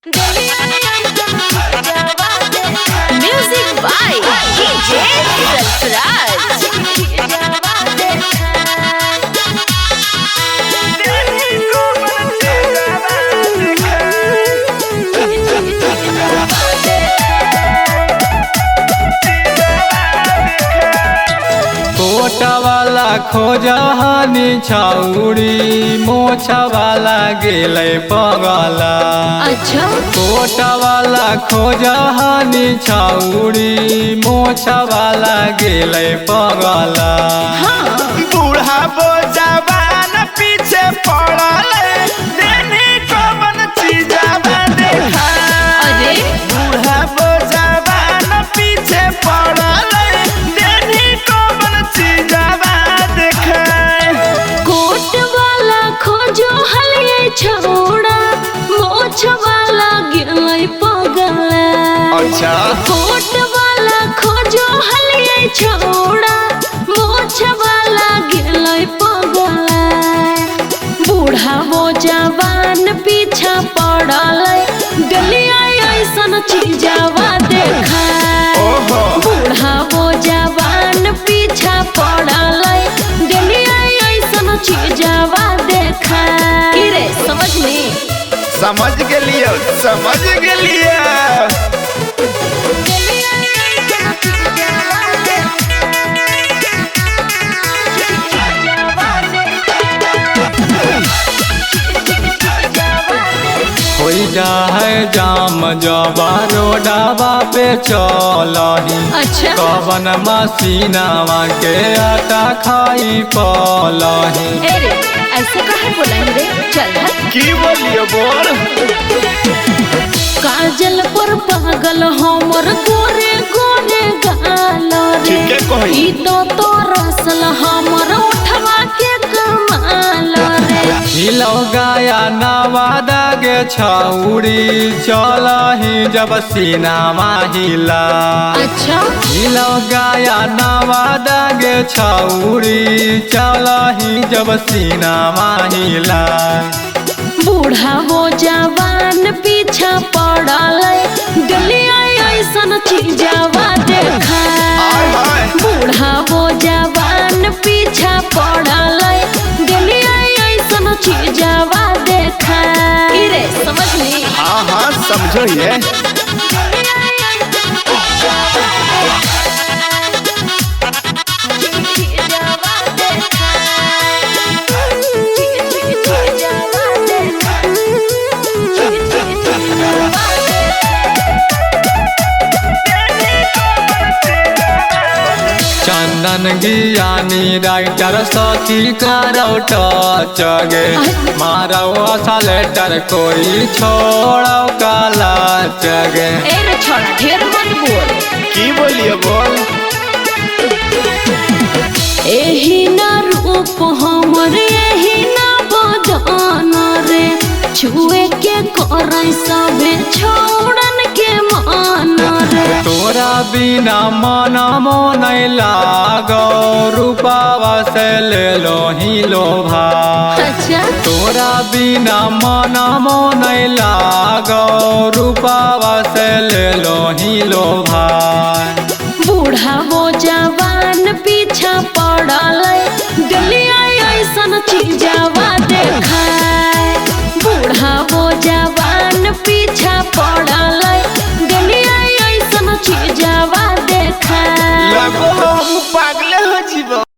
Music by DJ quota वाला खोजहानी छाउड़ी मोछा वाला गेले पगला। अच्छा कोटा वाला खोजहानी छाउड़ी मोछा वाला गेले पगला। बूढ़ा जवान पीछे पड़ल देने कौन चीज़वा देखा। अरे बूढ़ा जवान पीछे पड़ल देने कौन चीज़वा देखा। कोट वाला खोजो हलिए छोड़ा मोछ वाला गेलै पगला। अच्छा कोट वाला खोजो हलिए छोड़ा मोछ वाला गेलै पगला। बूढ़ा वो जवान पीछा पड़ल गलिया ऐसन चीजवा देखा। ओहो बूढ़ा वो जवान पीछा पड़ल गलिया ऐसन चीजवा देखा। की रे समझ में समझ गेलियो समझ गेलियो। होई जा है जाम जबा रोडावा पे चलही। अच्छा कवन मसीनावा के आटा खाई पलही। अरे ऐसे कहे बोला रे चल हट। की बोलियो बोल। काजल पर पागल हमर गोरे गोरे गाल रे। ठीके कही। ई तो रसल हमर उठवा के कमाल रे। हिलो गाया नवादा गे छाउड़ी चलही जब सीनामा हिला। अच्छा हिलो गाया नवादा गे छाउड़ी चलही जब सीनामा हिला। बूढ़ा वो जवान पीछा पड़ल गलिया ऐसन चीजवा देखा। आय हाय। बूढ़ा वो जवान पीछा पड़ल गलिया ऐसन चीजवा देखा। की रे समझ में हाँ हाँ समझो ये। चंदन गियानी राइटर सती करौट चगे मारो लेटर कोई छोड़ो काला चगे। ए छोड़ा ढेर मत बोल। की बोलियो बोल। एही ना रूप हमर एही ना बदन रे। छुए के करे सबे छोड़न के मान रे। तोरा बिना मन मन लागो रूपावा से ले लो ही लोभा। अच्छा तोरा बिना मन मन लागो रूपावा से ले लो ही लोभा। बूढ़ा वो जवान पीछा पड़ल गलिया ऐसन चीजवा देखा। बूढ़ा वो जवान पीछा पड़ल गलिया ऐसन चीजवा देखा। लगो